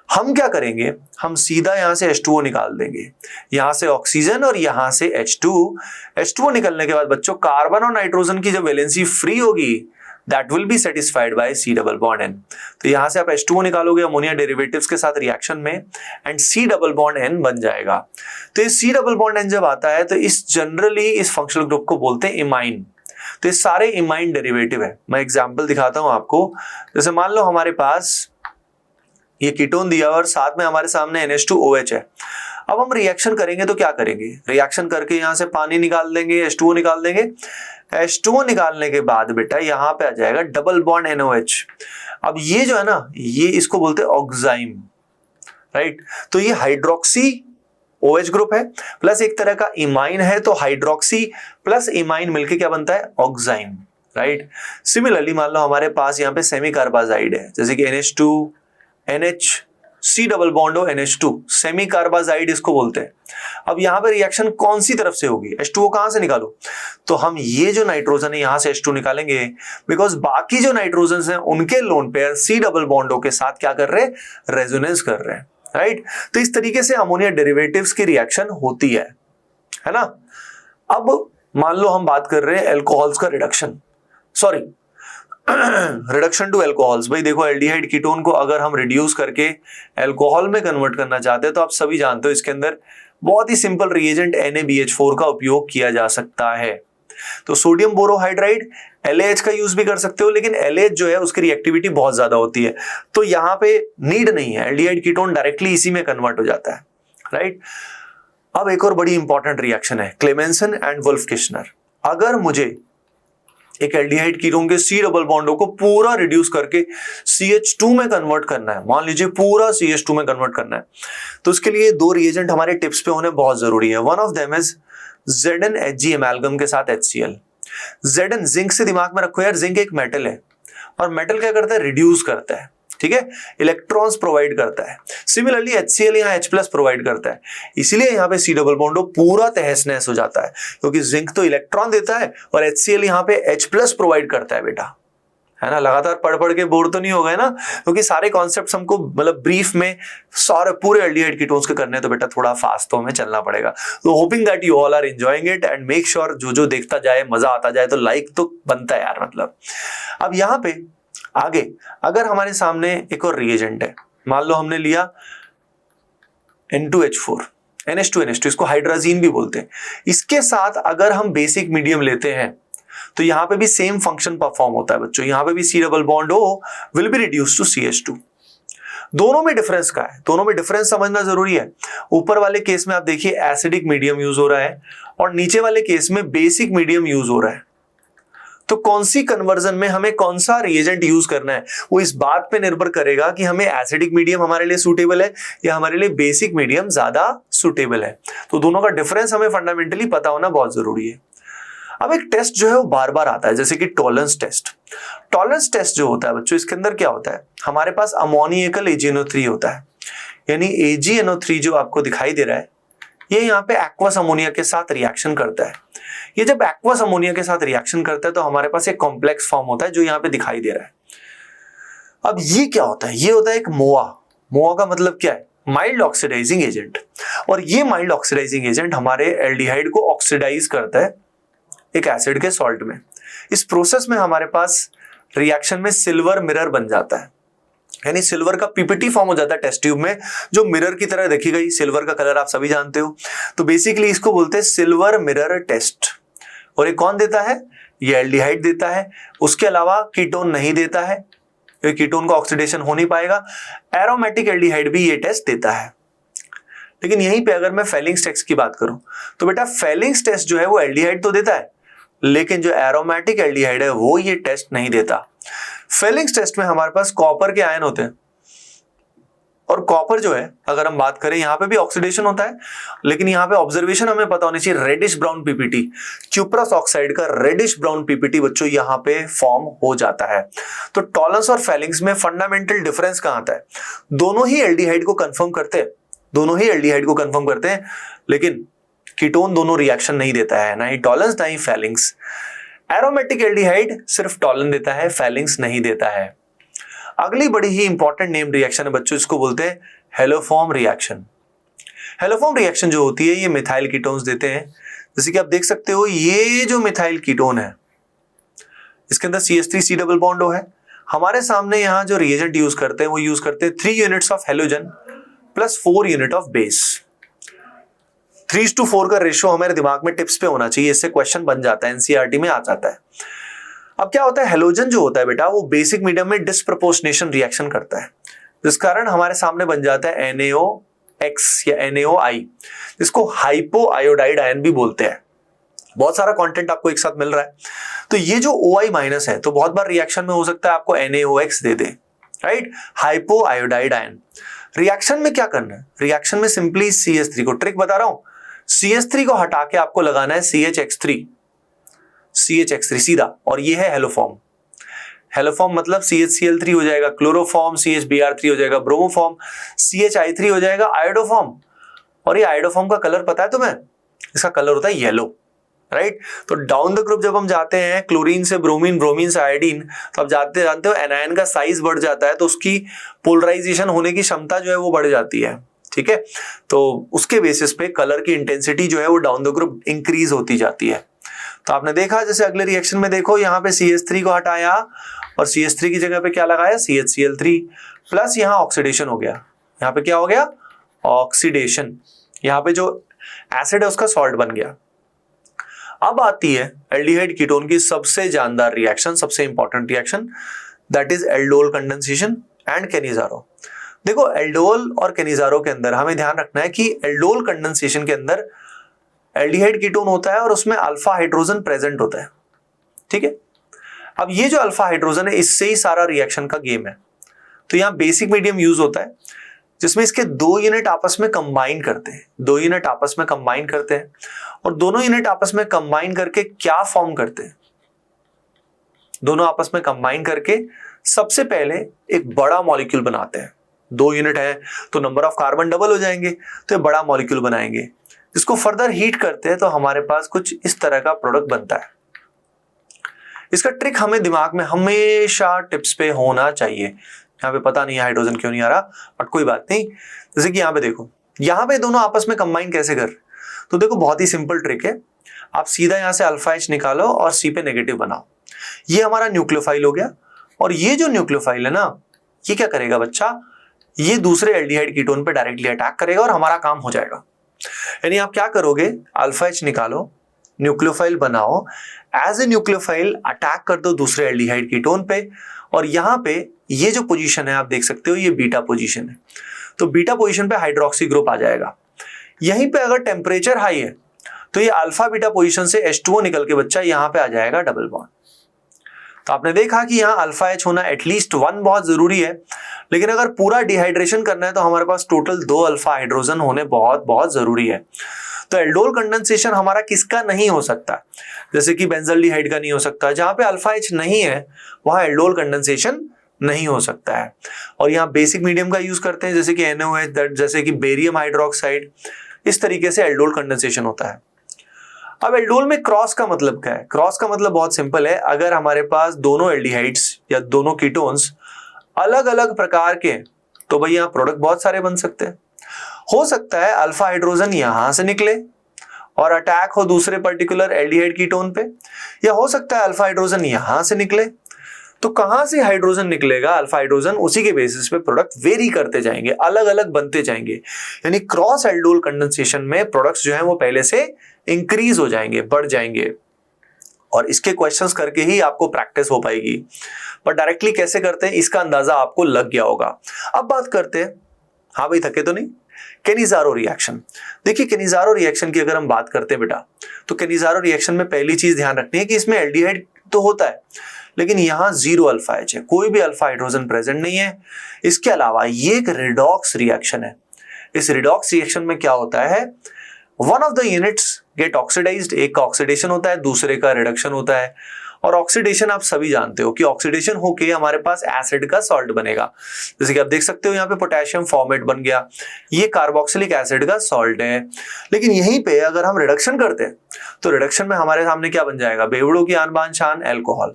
हम क्या करेंगे, हम सीधा यहां से H2O निकाल देंगे, यहां से ऑक्सीजन और यहां से H2O निकलने के बाद बच्चों कार्बन और नाइट्रोजन की जब वैलेंसी फ्री होगी, that will be satisfied by C+N। तो यहां से आप H2O निकालोगे अमोनिया डेरिवेटिव्स के साथ रिएक्शन में एंड C+N बन जाएगा। तो ये C+N जब आता है तो इस जनरली इस फंक्शनल ग्रुप को बोलते हैं इमाइन। तो ये सारे इमाइन डेरिवेटिव है। मैं एग्जाम्पल दिखाता हूं आपको। जैसे मान लो हमारे पास ये कीटोन दिया और साथ में हमारे सामने NH2OH है। अब हम रिएक्शन करेंगे तो क्या करेंगे, रिएक्शन करके यहां से पानी निकाल देंगे, H2O निकाल देंगे। H2O निकालने के बाद बेटा यहां पे आ जाएगा डबल बॉन्ड NOH। अब ये जो है ना, ये इसको बोलते हैं ऑक्साइम, राइट। तो ये हाइड्रोक्सी OH ग्रुप है प्लस एक तरह का इमाइन है, तो हाइड्रोक्सी प्लस इमाइन मिलके क्या बनता है, ऑक्साइम, राइट। सिमिलरली मान लो हमारे पास यहाँ पे सेमी कार्बाजाइड है, जैसे कि NH2 NH C+N NH2, semi carbazide इसको बोलते हैं। अब यहां पे रिएक्शन कौन सी तरफ से होगी, H2O कहां से निकालो, तो हम ये जो नाइट्रोजन है यहां से H2 निकालेंगे, बिकॉज बाकी जो नाइट्रोजन हैं उनके लोन पेयर C+O के साथ क्या कर रहे हैं, रेजोनेंस कर रहे हैं, राइट। तो इस तरीके से अमोनिया डेरिवेटिव्स की रिएक्शन होती है ना। अब मान लो हम बात कर रहे हैं एल्कोहल्स का reduction, sorry reduction to alcohols. भाई देखो, एल्डिहाइड कीटोन को अगर हम रिड्यूस करके एल्कोहल में कन्वर्ट करना चाहते हैं तो आप सभी जानते हो इसके अंदर बहुत ही सिंपल रिएजेंट NaBH4 का उपयोग किया जा सकता है। तो सोडियम बोरोहाइड्राइड LAH का यूज भी कर सकते हो, लेकिन LAH जो है उसकी रिएक्टिविटी बहुत ज्यादा होती है, तो यहां पे नीड नहीं है, एल्डिहाइड कीटोन डायरेक्टली इसी में कन्वर्ट हो जाता है, राइट। अब एक और बड़ी इंपॉर्टेंट रिएक्शन है क्लेमेंसन एंड वुल्फ किश्नर। अगर मुझे एक एल्डिहाइड कीटोन के C डबल बॉन्डों को पूरा रिड्यूस करके CH2 में कन्वर्ट करना है, मान लीजिए पूरा CH2 में कन्वर्ट करना है, तो उसके लिए दो रिएजेंट हमारे टिप्स पे होने बहुत जरूरी है। One of them is ZnHg एमालगम के साथ HCl। Zn जिंक से दिमाग में रखो यार, जिंक एक मेटल है और मेटल क्या करता है, रिड्यूस करता है, ठीक है, इलेक्ट्रॉन्स प्रोवाइड करता है। सिमिलरली HCl यहाँ H+ प्रोवाइड करता है, इसीलिए यहाँ पे C डबल बॉन्ड पूरा तहस नहस हो जाता है, क्योंकि जिंक तो इलेक्ट्रॉन देता है और HCl यहाँ पे H+ प्रोवाइड करता है बेटा, है ना। लगातार पढ़ पढ़ के बोर तो नहीं हो गए ना, क्योंकि सारे कॉन्सेप्ट्स हमको मतलब ब्रीफ में सारे पूरे एल्डिहाइड कीटोन्स के करने हैं, तो बेटा थोड़ा फास्ट तो हमें चलना पड़ेगा। तो hoping that you all are enjoying it and make sure जो जो देखता जाए मजा आता जाए, तो लाइक तो बनता है यार मतलब। अब यहाँ पे आगे अगर हमारे सामने एक और रिएजेंट है, मान लो हमने लिया N2H4 NH2NH2, इसको हाइड्राजीन भी बोलते हैं, इसके साथ अगर हम बेसिक मीडियम लेते हैं तो यहां पे भी सेम फंक्शन परफॉर्म होता है बच्चों, यहां पे भी C double bond O will be reduce to CH2। दोनों में डिफरेंस का है, दोनों में डिफरेंस समझना जरूरी है। ऊपर वाले केस में आप देखिए एसिडिक मीडियम यूज हो रहा है और नीचे वाले केस में बेसिक मीडियम यूज हो रहा है। तो कौन सी कन्वर्जन में हमें कौन सा रिएजेंट यूज करना है, वो इस बात पे निर्भर करेगा कि हमें एसिडिक मीडियम हमारे लिए सूटेबल है या हमारे लिए बेसिक मीडियम ज्यादा सूटेबल है। तो दोनों का डिफरेंस हमें फंडामेंटली पता होना बहुत जरूरी है। अब एक टेस्ट जो है वो बार बार आता है, जैसे कि टॉलरेंस टेस्ट। टॉलरेंस टेस्ट जो होता है बच्चों, इसके अंदर क्या होता है, हमारे पास अमोनियकल AgNO3 होता है, यानी AgNO3 जो आपको दिखाई दे रहा है, ये यहाँ पे एक्वस अमोनिया के साथ रिएक्शन करता है। ये जब एक्वस अमोनिया के साथ रिएक्शन करता है तो हमारे पास एक कॉम्प्लेक्स फॉर्म होता है जो यहाँ पे दिखाई दे रहा है। अब ये क्या होता है, ये होता है एक मोआ। मोआ का मतलब क्या है, माइल्ड ऑक्सीडाइजिंग एजेंट। और ये माइल्ड ऑक्सीडाइजिंग एजेंट हमारे एल्डिहाइड को ऑक्सीडाइज करता है एक एसिड के सॉल्ट में। इस प्रोसेस में हमारे पास रिएक्शन में सिल्वर मिरर बन जाता है, यानी सिल्वर का पीपीटी फॉर्म हो जाता है टेस्ट ट्यूब में, जो मिरर की तरह देखी गई। सिल्वर का कलर आप सभी जानते हो, तो बेसिकली इसको बोलते हैं सिल्वर मिरर टेस्ट। और ये कौन देता है, ये एल्डिहाइड देता है, उसके अलावा कीटोन नहीं देता है, क्योंकि कीटोन का ऑक्सीडेशन हो नहीं पाएगा। एरोमेटिक एल्डिहाइड भी ये टेस्ट देता है। लेकिन यहीं पे अगर मैं फेलिंग्स टेस्ट की बात करूं तो बेटा फेलिंग्स टेस्ट जो है वो एल्डिहाइड तो देता है, लेकिन जो एरोमेटिक एल्डिहाइड है वो ये टेस्ट नहीं देता। फेलिंग्स टेस्ट में हमारे पास कॉपर के आयन होते हैं, और कॉपर जो है अगर हम बात करें यहाँ पे भी ऑक्सीडेशन होता है, लेकिन यहाँ पे ऑब्जर्वेशन हमें पता होनी चाहिए, reddish brown PPT, cuprous oxide का रेडिश ब्राउन पीपीटी बच्चों यहाँ पे फॉर्म हो जाता है। तो टॉलरेंस और फेलिंग्स में फंडामेंटल डिफरेंस कहाँ आता है, दोनों ही एल्डिहाइड को कंफर्म करते हैं, दोनों ही एल्डिहाइड को कंफर्म करते हैं, लेकिन कीटोन दोनों रिएक्शन नहीं देता है, ना ही टॉलरेंस ना ही फेलिंग्स। एरोमेटिक एल्डिहाइड सिर्फ टॉलरेंस देता है, फेलिंग्स नहीं देता है। अगली बड़ी ही इंपॉर्टेंट नेम्ड रिएक्शन है बच्चों, इसको बोलते हैं हेलोफॉर्म रिएक्शन। हेलोफॉर्म रिएक्शन जो होती है ये मिथाइल कीटोन्स देते हैं। जैसे कि आप देख सकते हो ये जो मिथाइल कीटोन है इसके अंदर CH3 C डबल बॉन्ड है। हमारे सामने यहाँ जो रिएजेंट यूज करते हैं वो यूज करते हैं 3 units of halogen plus 4 unit of base. 3:4 का रेशियो हमारे दिमाग में टिप्स पे होना चाहिए, इससे क्वेश्चन बन जाता है, एनसीईआरटी में आ जाता है। अब क्या होता है, हेलोजन जो होता है बेटा वो बेसिक मीडियम में डिस्प्रपोर्शनेशन रिएक्शन करता है, जिस कारण हमारे सामने बन जाता है NaOX या NaOI, जिसको हाइपो आयोडाइड आयन भी बोलते हैं। बहुत सारा कंटेंट आपको एक साथ मिल रहा है। तो ये जो OI माइनस है तो बहुत बार रिएक्शन में हो सकता है आपको NaOX दे दे, right, hypoiodide ion. Reaction में क्या करना है, रिएक्शन में सिंपली CH3 को, ट्रिक बता रहा हूं, CH3 को हटा के आपको लगाना है CHX3 सीधा, और ये है हेलोफॉर्म। हेलोफॉर्म मतलब CHCl3 हो जाएगा क्लोरोफॉर्म, CHBr3 हो जाएगा ब्रोमोफॉर्म, CHI3 हो जाएगा आयोडोफॉर्म। और ये आयोडोफॉर्म का कलर पता है तुम्हें, इसका कलर होता है येलो, राइट। तो डाउन द ग्रुप जब हम जाते हैं क्लोरीन से ब्रोमीन, ब्रोमीन से आयोडीन, तो आप जानते हो एनायन का साइज बढ़ जाता है, तो उसकी पोलराइजेशन होने की क्षमता जो है वो बढ़ जाती है, ठीक है। तो उसके बेसिस पे कलर की इंटेंसिटी जो है वो डाउन द ग्रुप इंक्रीज होती जाती है। तो आपने देखा, जैसे अगले रिएक्शन में देखो, यहाँ पे CH3 को हटाया और CH3 की जगह पे क्या लगाया, CHCl3 प्लस यहाँ ऑक्सीडेशन हो गया। यहाँ पे क्या हो गया, ऑक्सीडेशन, यहाँ पे जो एसिड है उसका सॉल्ट बन गया। अब आती है एल्डिहाइड कीटोन की सबसे जानदार रिएक्शन, सबसे important reaction, that is aldol condensation and Cannizzaro. देखो एल्डोल और केनिजारो के अंदर हमें ध्यान रखना है कि एल्डोल कंडेंसेशन के अंदर एल्डिहाइड कीटोन होता है और उसमें अल्फा हाइड्रोजन प्रेजेंट होता है, ठीक है। अब ये जो अल्फा हाइड्रोजन है, इससे ही सारा रिएक्शन का गेम है। तो यहां बेसिक मीडियम यूज होता है जिसमें इसके 2 यूनिट आपस में कंबाइन करते हैं, 2 यूनिट आपस में कंबाइन करते हैं और दोनों यूनिट आपस में कंबाइन करके क्या फॉर्म करते हैं, दोनों आपस में कंबाइन करके सबसे पहले एक बड़ा मॉलिक्यूल बनाते हैं। 2 यूनिट है तो नंबर ऑफ कार्बन डबल हो जाएंगे, तो ये बड़ा मॉलिक्यूल बनाएंगे, जिसको फर्दर हीट करते हैं तो हमारे पास कुछ इस तरह का प्रोडक्ट बनता है। इसका ट्रिक हमें दिमाग में हमेशा टिप्स पे होना चाहिए। यहाँ पे पता नहीं है हाइड्रोजन क्यों नहीं आ रहा, बट कोई बात नहीं। जैसे कि यहाँ पे देखो, यहाँ पे दोनों आपस में कंबाइन कैसे कर, तो देखो बहुत ही सिंपल ट्रिक है। आप सीधा यहाँ से अल्फा H निकालो और C पे नेगेटिव बनाओ। ये हमारा न्यूक्लियोफाइल हो गया और ये जो न्यूक्लियोफाइल है ना, ये क्या करेगा बच्चा, ये दूसरे एल्डिहाइड कीटोन पे डायरेक्टली अटैक करेगा और हमारा काम हो जाएगा। यानी आप क्या करोगे, अल्फा H निकालो, न्यूक्लियोफाइल बनाओ, एज ए न्यूक्लियोफाइल अटैक कर दो दूसरे एल्डिहाइड कीटोन पे, और यहाँ पे ये जो पोजीशन है आप देख सकते हो, ये बीटा पोजीशन है, तो बीटा पोजीशन पे हाइड्रोक्सी ग्रुप आ जाएगा। यहीं पे अगर टेम्परेचर हाई है तो ये अल्फा बीटा पोजीशन से H2O निकल के बच्चा यहाँ पे आ जाएगा डबल बॉन्ड। तो आपने देखा कि यहाँ अल्फा H होना एटलीस्ट 1 बहुत जरूरी है, लेकिन अगर पूरा डिहाइड्रेशन करना है तो हमारे पास टोटल 2 अल्फा हाइड्रोजन होने बहुत बहुत जरूरी है। तो एल्डोल कंडेंसेशन हमारा किसका नहीं हो सकता, जैसे कि बेंजल्डिहाइड का नहीं हो सकता। जहां पे अल्फा H नहीं है वहां एल्डोल कंडेंसेशन नहीं हो सकता है। और यहाँ बेसिक मीडियम का यूज करते हैं, जैसे कि NaOH, जैसे कि बेरियम हाइड्रोक्साइड, इस तरीके से एल्डोल कंडेंसेशन होता है। अब एल्डोल में क्रॉस का मतलब क्या है, क्रॉस का मतलब बहुत सिंपल है। अगर हमारे पास दोनों एल्डिहाइड्स या दोनों कीटोन्स अलग अलग प्रकार के, तो भाई यहाँ प्रोडक्ट बहुत सारे बन सकते हैं। हो सकता है अल्फा हाइड्रोजन यहां से निकले और अटैक हो दूसरे पर्टिकुलर एल्डिहाइड कीटोन पे, या हो सकता है अल्फा हाइड्रोजन यहां से निकले। तो कहां से हाइड्रोजन निकलेगा अल्फा हाइड्रोजन, उसी के बेसिस पे प्रोडक्ट वेरी करते जाएंगे, अलग अलग बनते जाएंगे। यानी क्रॉस एल्डोल कंडेंसेशन में प्रोडक्ट्स जो है वो पहले से इंक्रीज हो जाएंगे, बढ़ जाएंगे, और इसके क्वेश्चंस करके ही आपको प्रैक्टिस हो पाएगी। पर डायरेक्टली कैसे करते हैं इसका अंदाजा आपको लग गया होगा। अब बात करते हैं, हाँ भाई थके तो नहीं, केनिज़ारो रिएक्शन। देखिए केनिज़ारो रिएक्शन की अगर हम बात करते हैं बेटा, तो केनिज़ारो रिएक्शन में पहली चीज ध्यान रखनी है कि इसमें एल्डिहाइड तो होता है, लेकिन यहाँ 0 अल्फा H है, कोई भी अल्फा हाइड्रोजन प्रेजेंट नहीं है। इसके अलावा ये एक रिडॉक्स रिएक्शन है। इस रिडॉक्स रिएक्शन में क्या होता है, one of the units get oxidized, एक का ऑक्सीडेशन होता है, दूसरे का रिडक्शन होता है। और ऑक्सीडेशन आप सभी जानते हो कि ऑक्सीडेशन होके हमारे पास एसिड का सॉल्ट बनेगा। जैसे कि आप देख सकते हो यहाँ पे पोटेशियम फॉर्मेट बन गया, ये कार्बोक्सिलिक एसिड का सॉल्ट है। लेकिन यहीं पे अगर हम रिडक्शन करते हैं तो रिडक्शन में हमारे सामने क्या बन जाएगा, बेवड़ों की आन बान शान अल्कोहल।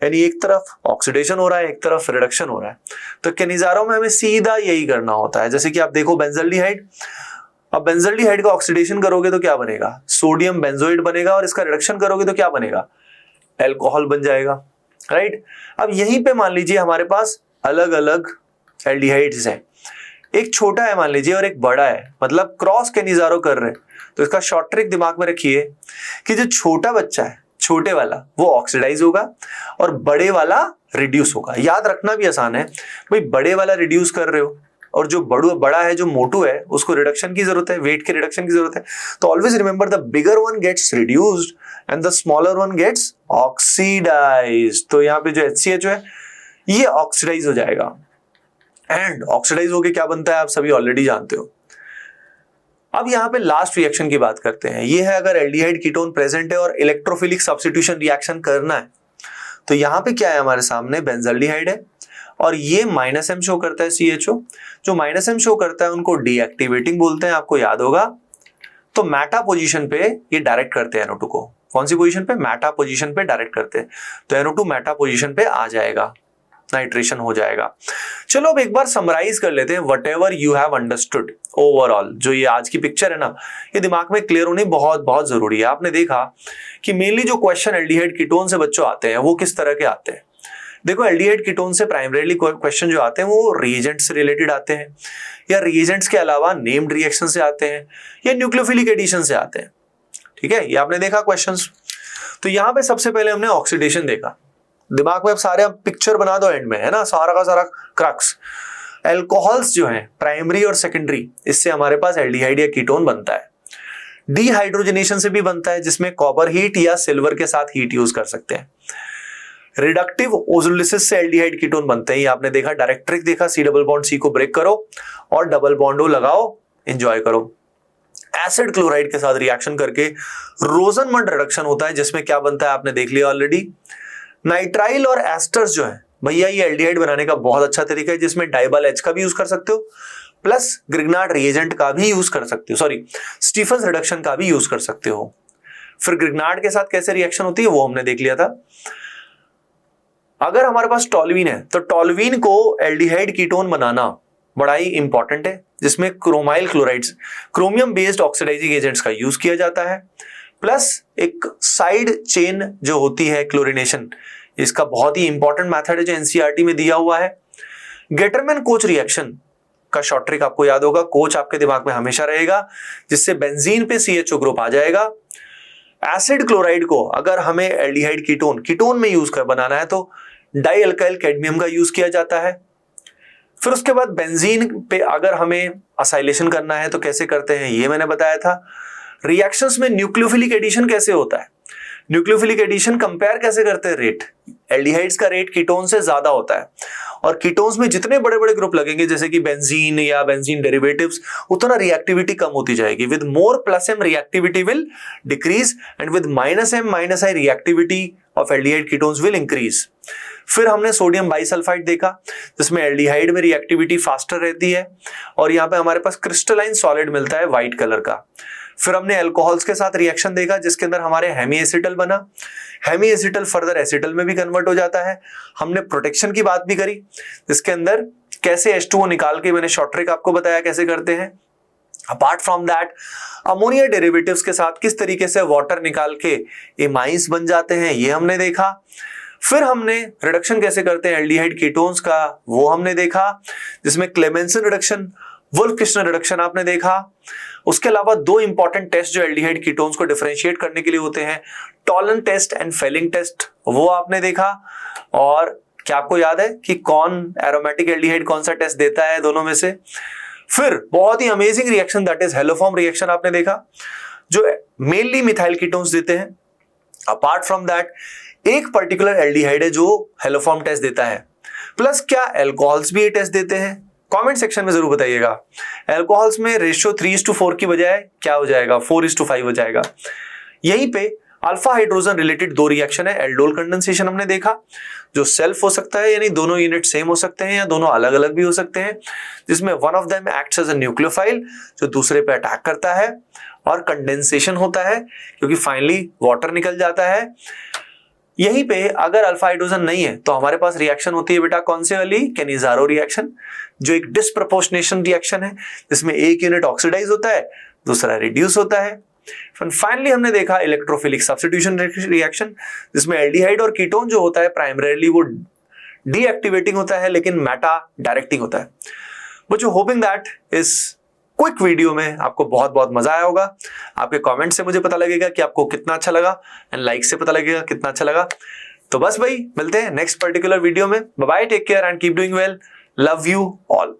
यानी एक तरफ ऑक्सीडेशन हो रहा है, एक तरफ रिडक्शन हो रहा है। तो केनिज़ारो में हमें सीधा यही करना होता है। जैसे कि आप देखो बेंजल्डिहाइड, अब बेंजल्डिहाइड का ऑक्सीडेशन करोगे तो क्या बनेगा, सोडियम बेंजोइड बनेगा, और इसका रिडक्शन करोगे तो क्या बनेगा, अल्कोहल बन जाएगा, राइट। अब यहीं पे मान लीजिए हमारे पास अलग अलग एल्डिहाइड्स हैं, एक छोटा है मान लीजिए और एक बड़ा है, मतलब क्रॉस केनिज़ारो कर रहे हैं। तो इसका शॉर्ट ट्रिक दिमाग में रखिए कि जो छोटा बच्चा है, छोटे वाला वो ऑक्सीडाइज होगा और बड़े वाला रिड्यूस होगा। याद रखना भी आसान है, भाई बड़े वाला रिड्यूस कर रहे हो और जो बड़ा है, जो मोटू है, उसको रिडक्शन की जरूरत है, वेट के रिडक्शन की जरूरत है। तो always remember the bigger one gets reduced and the smaller one gets oxidized. तो यहाँ पे जो HCH है ये ऑक्सीडाइज हो जाएगा, एंड ऑक्सीडाइज होके क्या बनता है आप सभी ऑलरेडी जानते हो। अब यहाँ पे लास्ट रिएक्शन की बात करते हैं। ये है अगर एल्डिहाइड कीटोन प्रेजेंट है और इलेक्ट्रोफिलिक सब्स्टिट्यूशन रिएक्शन करना है, तो यहाँ पे क्या है हमारे सामने, बेंजल्डिहाइड है और ये -M शो करता है CHO। जो -M शो करता है उनको डीएक्टिवेटिंग बोलते हैं, आपको याद होगा। तो मेटा पोजीशन पे ये डायरेक्ट करते हैं NO2 को। कौन सी पोजीशन पे, मेटा पोजीशन पे डायरेक्ट करते हैं। तो NO2 मेटा पोजीशन पे आ जाएगा, नाइट्रेशन हो जाएगा। चलो अब एक बार समराइज कर लेते हैं what ever you have understood overall. जो ये आज की पिक्चर है ना, ये दिमाग में क्लियर होनी बहुत बहुत जरूरी है। आपने देखा कि मेनली जो क्वेश्चन एल्डिहाइड कीटोन से बच्चों आते हैं वो किस तरह के आते हैं। देखो एल्डिहाइड कीटोन से प्राइमरीली क्वेश्चन जो आते हैं वो रिएजेंट से रिलेटेड आते हैं, या रिएजेंट्स के अलावा नेम्ड रिएक्शन से आते हैं, या न्यूक्लियोफिलिक एडिशन से आते हैं। ठीक है, ये आपने देखा क्वेश्चंस। तो यहाँ पे सबसे पहले हमने ऑक्सीडेशन देखा। दिमाग में अब सारे पिक्चर बना दो एंड में, है ना, सारा का सारा क्रक्स। अल्कोहल्स जो हैं प्राइमरी और सेकेंडरी, इससे हमारे पास एल्डिहाइड या कीटोन बनता है। डिहाइड्रोजनेशन से भी बनता है जिसमें कॉपर हीट या सिल्वर के साथ हीट यूज कर सकते हैं। रिडक्टिव ओजोलिसिस से एल्डिहाइड कीटोन बनते हैं, ये आपने देखा, डायरेक्ट ट्रिक देखा, सी डबल बॉन्ड सी को ब्रेक करो और डबल बॉन्ड ओ लगाओ, एंजॉय करो। एसिड क्लोराइड के साथ रिएक्शन करके रोजनमंड रिडक्शन होता है जिसमें क्या बनता है आपने देख लिया ऑलरेडी। नाइट्राइल और एस्टर्स जो है भैया ये एल्डिहाइड बनाने का बहुत अच्छा तरीका है जिसमें डाइबल एच का भी यूज कर सकते हो प्लस ग्रिग्नार्ड रिएजेंट का भी यूज कर सकते हो, सॉरी स्टीफंस रिडक्शन का भी यूज कर सकते हो। फिर ग्रिग्नार्ड के साथ कैसे रिएक्शन होती है वो हमने देख लिया था। अगर हमारे पास टॉल्यूइन है तो टॉल्यूइन को एल्डिहाइड कीटोन बनाना बड़ा ही इंपॉर्टेंट है जिसमें chromyl chlorides chromium based oxidizing agents का यूज किया जाता है, प्लस एक साइड चेन जो होती है क्लोरिनेशन, इसका बहुत ही इंपॉर्टेंट मेथड है जो एनसीईआरटी में दिया हुआ है। गेटरमैन कोच रिएक्शन का शॉर्ट ट्रिक आपको याद होगा, कोच आपके दिमाग में हमेशा रहेगा जिससे बेंजीन पे CHO ग्रुप आ जाएगा। एसिड क्लोराइड को अगर हमें एल्डिहाइड कीटोन में यूज कर बनाना है तो डाई अल्काइल कैडमियम का यूज किया जाता है। फिर उसके बाद बेंजीन पे अगर हमें असाइलेशन करना है तो कैसे करते हैं ये मैंने बताया था। रिएक्शंस में न्यूक्लियोफिलिक एडिशन कैसे होता है, न्यूक्लियोफिलिक एडिशन कंपेयर कैसे करते हैं, रेट एल्डिहाइड्स का रेट कीटोन से ज्यादा होता है और कीटोन्स में जितने बड़े बड़े ग्रुप लगेंगे जैसे कि बेंजीन या बेंजीन डेरिवेटिव्स उतना रिएक्टिविटी कम होती जाएगी। With more plus M reactivity will decrease and with minus M minus I reactivity of aldehyde ketones will increase. फिर हमने सोडियम बाइसल्फाइड देखा जिसमें एल्डिहाइड में रिएक्टिविटी फास्टर रहती है और यहाँ पे हमारे पास क्रिस्टलाइन सॉलिड मिलता है व्हाइट कलर का। फिर हमने अल्कोहल्स के साथ रिएक्शन देखा जिसके अंदर हमारे हेमी एसिटल बना, हेमी एसिटल फर्दर एसिटल में भी कन्वर्ट हो जाता है। हमने प्रोटेक्शन की बात भी करी जिसके अंदर कैसे H2O निकाल के मैंने शॉर्ट ट्रिक आपको बताया कैसे करते हैं। Apart from that ammonia derivatives के साथ किस तरीके से वाटर निकाल के एमाइंस बन जाते हैं ये हमने देखा। फिर हमने रिडक्शन कैसे करते हैं एल्डिहाइड कीटोन्स का वो हमने देखा जिसमें क्लेमेंसन रिडक्शन, वुल्फ-किश्नर रिडक्शन आपने देखा। उसके अलावा दो इंपॉर्टेंट टेस्ट जो एल्डिहाइड कीटोन्स को डिफरेंशिएट करने के लिए होते हैं, Tollens test and Fehling test, वो आपने देखा। और क्या आपको याद है कि कौन एरोमेटिक एल्डिहाइड कौन सा टेस्ट देता है दोनों में से। फिर बहुत ही amazing reaction that is haloform reaction आपने देखा जो मेनली मिथाइल कीटोन्स देते हैं। अपार्ट फ्रॉम दैट एक पर्टिकुलर एल्डिहाइड है जो हेलोफॉर्म टेस्ट देता है, प्लस क्या अल्कोहल्स भी ये टेस्ट देते हैं, कमेंट सेक्शन में जरूर बताइएगा। अल्कोहल्स में रेशियो 3:4 की बजाय क्या हो जाएगा 4:5 हो जाएगा। यहीं पे अल्फा हाइड्रोजन रिलेटेड दो रिएक्शन है, एल्डोल कंडेंसेशन हमने देखा जो सेल्फ हो सकता है यानी दोनों यूनिट सेम हो सकते हैं या दोनों अलग अलग भी हो सकते हैं, जिसमें one of them acts as a nucleophile जो दूसरे पे अटैक करता है और कंडेंसेशन होता है क्योंकि फाइनली वाटर निकल जाता है। यहीं पे अगर अल्फा हाइड्रोजन नहीं है तो हमारे पास रिएक्शन होती है बेटा कौन से वाली, कैनिजारो रिएक्शन, जो एक डिस्प्रपोर्शनेशन रिएक्शन है जिसमें एक यूनिट ऑक्सीडाइज होता है दूसरा रिड्यूस होता है। फाइनली हमने देखा इलेक्ट्रोफिलिक सब्स्टिट्यूशन रिएक्शन जिसमें एल्डिहाइड और कीटोन जो होता है प्राइमरीली वो डीएक्टिवेटिंग होता है लेकिन मेटा डायरेक्टिंग होता है। बट होपिंग दैट इस क्विक वीडियो में आपको बहुत बहुत मजा आया होगा। आपके कमेंट से मुझे पता लगेगा कि आपको कितना अच्छा लगा एंड लाइक से पता लगेगा कितना अच्छा लगा। तो बस भाई मिलते हैं नेक्स्ट पर्टिकुलर वीडियो में। Bye bye, take care and keep doing well, love you all.